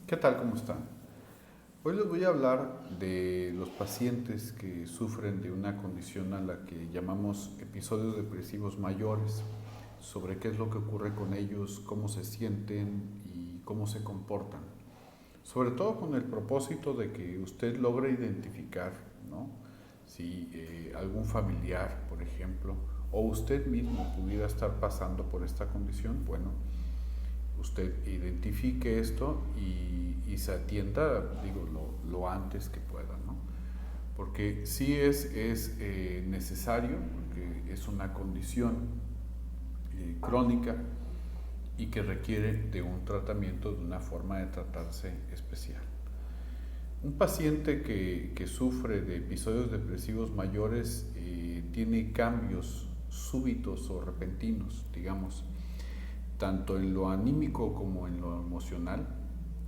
¿Qué tal? ¿Cómo están? Hoy les voy a hablar de los pacientes que sufren de una condición a la que llamamos episodios depresivos mayores, sobre qué es lo que ocurre con ellos, cómo se sienten y cómo se comportan. Sobre todo con el propósito de que usted logre identificar, ¿no? Si algún familiar, por ejemplo, o usted mismo pudiera estar pasando por esta condición, bueno, usted identifique esto y se atienda, digo, lo antes que pueda, ¿no? Porque sí es necesario, porque es una condición crónica y que requiere de un tratamiento, de una forma de tratarse especial. Un paciente que sufre de episodios depresivos mayores tiene cambios súbitos o repentinos, digamos, tanto en lo anímico como en lo emocional,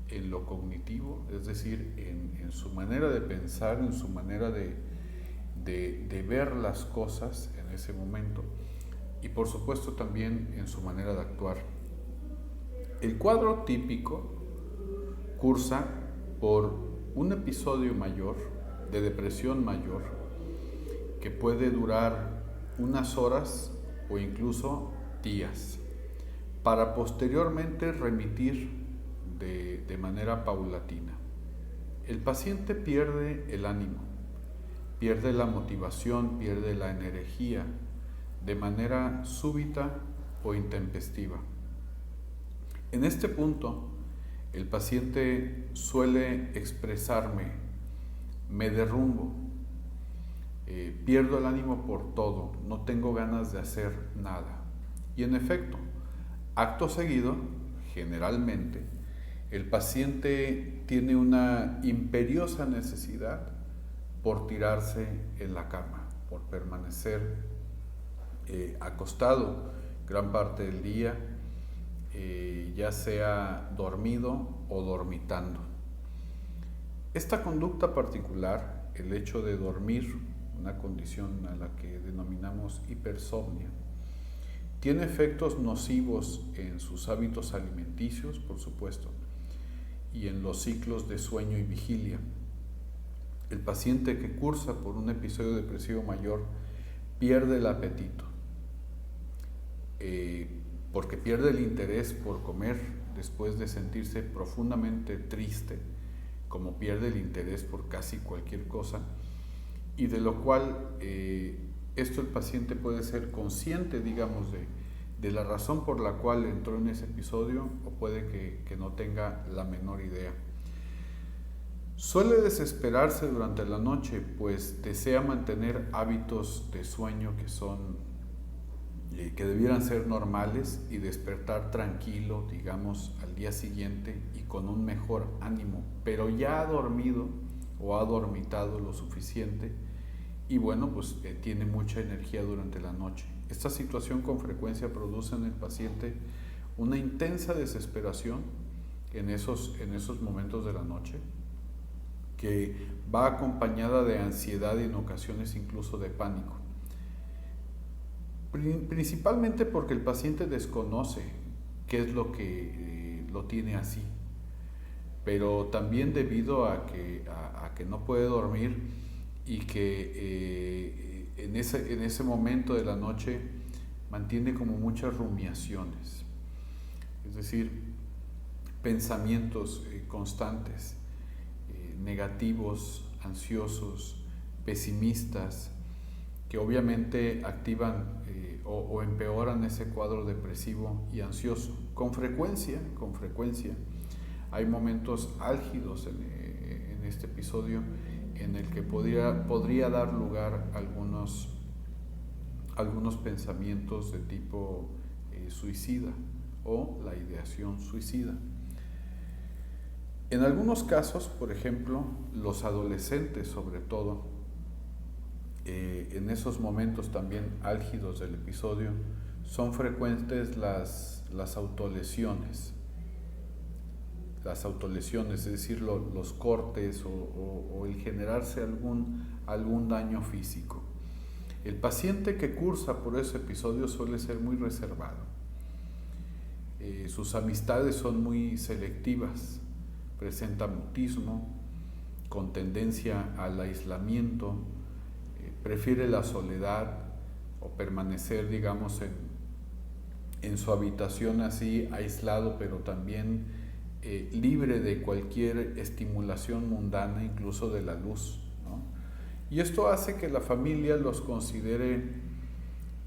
en lo cognitivo, es decir, en su manera de pensar, en su manera de ver las cosas en ese momento y por supuesto también en su manera de actuar. El cuadro típico cursa por un episodio mayor, de depresión mayor, que puede durar unas horas o incluso días, para posteriormente remitir de manera paulatina. El paciente pierde el ánimo, pierde la motivación, pierde la energía de manera súbita o intempestiva. En este punto, el paciente suele expresarme: me derrumbo, pierdo el ánimo por todo, no tengo ganas de hacer nada. Y en efecto, acto seguido, generalmente, el paciente tiene una imperiosa necesidad por tirarse en la cama, por permanecer acostado gran parte del día, ya sea dormido o dormitando. Esta conducta particular, el hecho de dormir, una condición a la que denominamos hipersomnia, tiene efectos nocivos en sus hábitos alimenticios, por supuesto, y en los ciclos de sueño y vigilia. El paciente que cursa por un episodio depresivo mayor pierde el apetito, porque pierde el interés por comer después de sentirse profundamente triste, como pierde el interés por casi cualquier cosa, y de lo cual esto el paciente puede ser consciente, digamos, de la razón por la cual entró en ese episodio, o puede que no tenga la menor idea. Suele desesperarse durante la noche, pues desea mantener hábitos de sueño que debieran ser normales y despertar tranquilo, digamos, al día siguiente y con un mejor ánimo, pero ya ha dormido o ha dormitado lo suficiente y bueno, pues tiene mucha energía durante la noche. Esta situación con frecuencia produce en el paciente una intensa desesperación en esos momentos de la noche, que va acompañada de ansiedad y en ocasiones incluso de pánico. Principalmente porque el paciente desconoce qué es lo que lo tiene así, pero también debido a que no puede dormir y que en ese momento de la noche mantiene como muchas rumiaciones, es decir, pensamientos constantes, negativos, ansiosos, pesimistas, que obviamente activan o empeoran ese cuadro depresivo y ansioso. Con frecuencia, hay momentos álgidos en este episodio en el que podría dar lugar a algunos pensamientos de tipo suicida o la ideación suicida. En algunos casos, por ejemplo, los adolescentes sobre todo, en esos momentos también álgidos del episodio, son frecuentes las autolesiones. Las autolesiones, es decir, los cortes o el generarse algún daño físico. El paciente que cursa por ese episodio suele ser muy reservado. Sus amistades son muy selectivas, presenta mutismo, con tendencia al aislamiento, prefiere la soledad o permanecer, digamos, en su habitación así aislado, pero también libre de cualquier estimulación mundana, incluso de la luz, ¿no? Y esto hace que la familia los considere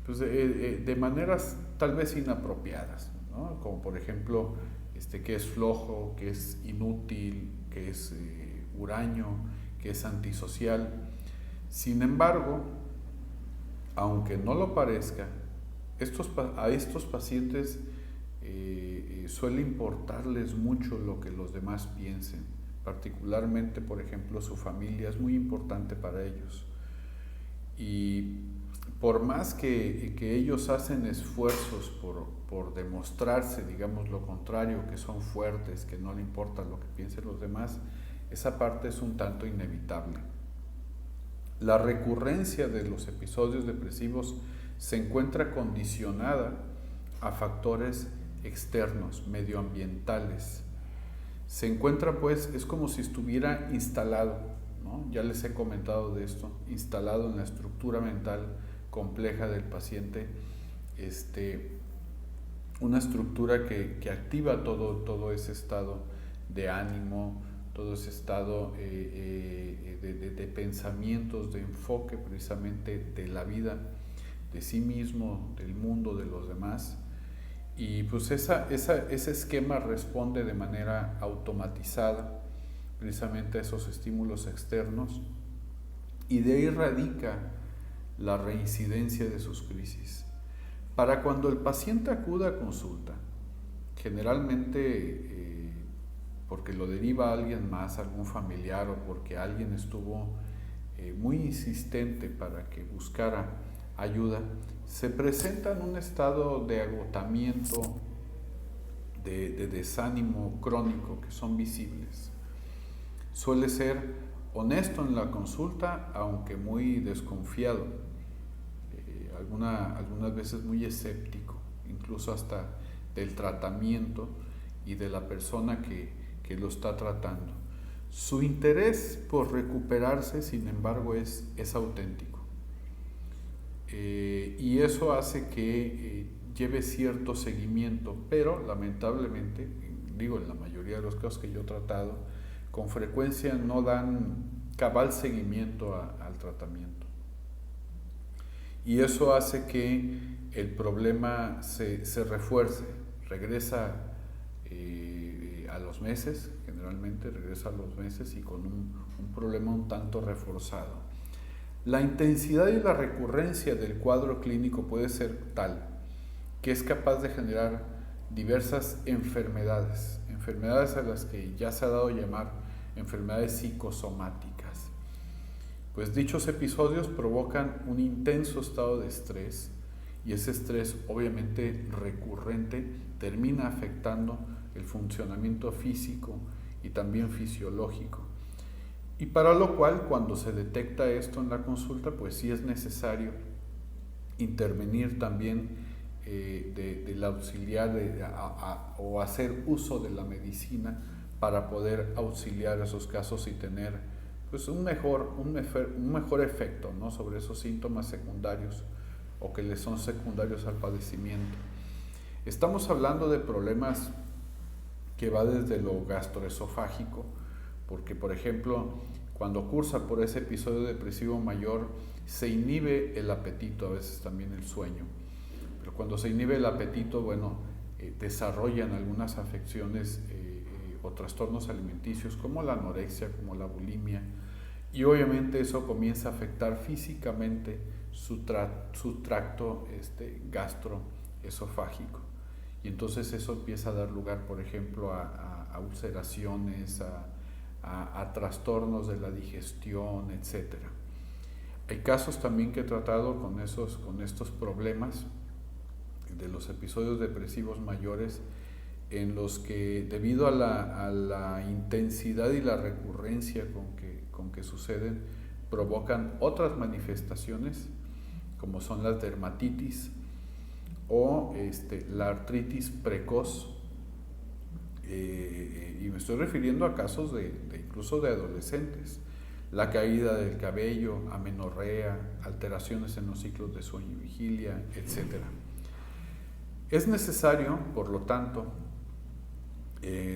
pues, de maneras tal vez inapropiadas, ¿no? Como por ejemplo que es flojo, que es inútil, que es huraño, que es antisocial. Sin embargo, aunque no lo parezca, a estos pacientes suele importarles mucho lo que los demás piensen, particularmente, por ejemplo, su familia es muy importante para ellos. Y por más que ellos hacen esfuerzos por demostrarse, digamos, lo contrario, que son fuertes, que no le importa lo que piensen los demás, esa parte es un tanto inevitable. La recurrencia de los episodios depresivos se encuentra condicionada a factores externos, medioambientales. Se encuentra, pues, es como si estuviera instalado, ¿no? Ya les he comentado de esto, instalado en la estructura mental compleja del paciente, una estructura que activa todo ese estado de ánimo, todo ese estado de pensamientos, de enfoque precisamente de la vida, de sí mismo, del mundo, de los demás. Y pues ese esquema responde de manera automatizada precisamente a esos estímulos externos, y de ahí radica la reincidencia de sus crisis. Para cuando el paciente acuda a consulta, generalmente porque lo deriva a alguien más, algún familiar, o porque alguien estuvo muy insistente para que buscara ayuda, se presenta en un estado de agotamiento, de desánimo crónico, que son visibles. Suele ser honesto en la consulta, aunque muy desconfiado, algunas veces muy escéptico, incluso hasta del tratamiento y de la persona que lo está tratando. Su interés por recuperarse, sin embargo, es auténtico. Y eso hace que lleve cierto seguimiento, pero lamentablemente, digo, en la mayoría de los casos que yo he tratado, con frecuencia no dan cabal seguimiento al tratamiento. Y eso hace que el problema se refuerce, regresa a los meses, generalmente regresa a los meses, y con un problema un tanto reforzado. La intensidad y la recurrencia del cuadro clínico puede ser tal que es capaz de generar diversas enfermedades a las que ya se ha dado a llamar enfermedades psicosomáticas. Pues dichos episodios provocan un intenso estado de estrés, y ese estrés, obviamente recurrente, termina afectando el funcionamiento físico y también fisiológico. Y para lo cual, cuando se detecta esto en la consulta, pues sí es necesario intervenir también del auxiliar o hacer uso de la medicina para poder auxiliar esos casos y tener pues un mejor efecto, ¿no?, sobre esos síntomas secundarios o que les son secundarios al padecimiento. Estamos hablando de problemas que va desde lo gastroesofágico, porque por ejemplo, cuando cursa por ese episodio depresivo mayor, se inhibe el apetito, a veces también el sueño. Pero cuando se inhibe el apetito, bueno, desarrollan algunas afecciones o trastornos alimenticios como la anorexia, como la bulimia, y obviamente eso comienza a afectar físicamente su tracto gastroesofágico. Y entonces eso empieza a dar lugar, por ejemplo, a ulceraciones, a trastornos de la digestión, etc. Hay casos también que he tratado con estos problemas de los episodios depresivos mayores, en los que debido a la intensidad y la recurrencia con que suceden, provocan otras manifestaciones, como son las dermatitis o la artritis precoz, y me estoy refiriendo a casos incluso de adolescentes, la caída del cabello, amenorrea, alteraciones en los ciclos de sueño y vigilia, etc. Es necesario, por lo tanto,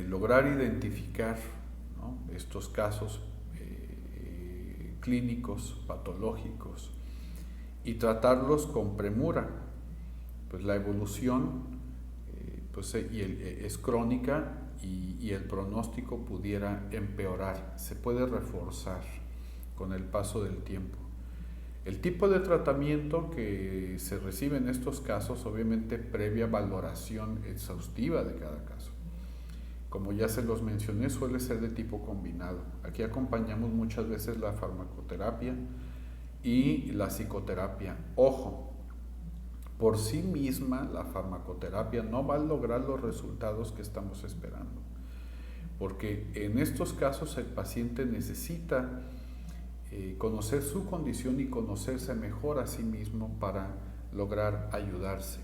lograr identificar, ¿no?, estos casos clínicos, patológicos, y tratarlos con premura, pues la evolución es crónica y el pronóstico pudiera empeorar, se puede reforzar con el paso del tiempo. El tipo de tratamiento que se recibe en estos casos, obviamente previa valoración exhaustiva de cada caso. Como ya se los mencioné, suele ser de tipo combinado. Aquí acompañamos muchas veces la farmacoterapia y la psicoterapia. Ojo, por sí misma la farmacoterapia no va a lograr los resultados que estamos esperando, porque en estos casos el paciente necesita conocer su condición y conocerse mejor a sí mismo para lograr ayudarse.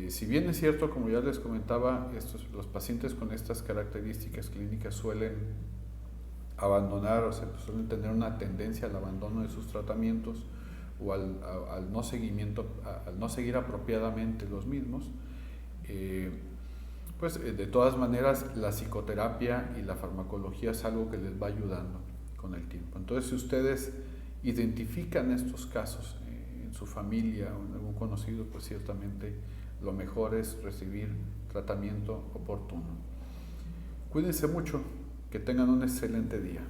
Si bien es cierto, como ya les comentaba, los pacientes con estas características clínicas suelen abandonar, o sea, suelen tener una tendencia al abandono de sus tratamientos o al no seguir apropiadamente los mismos, de todas maneras la psicoterapia y la farmacología es algo que les va ayudando con el tiempo. Entonces, si ustedes identifican estos casos en su familia o en algún conocido, pues ciertamente lo mejor es recibir tratamiento oportuno. Cuídense mucho, que tengan un excelente día.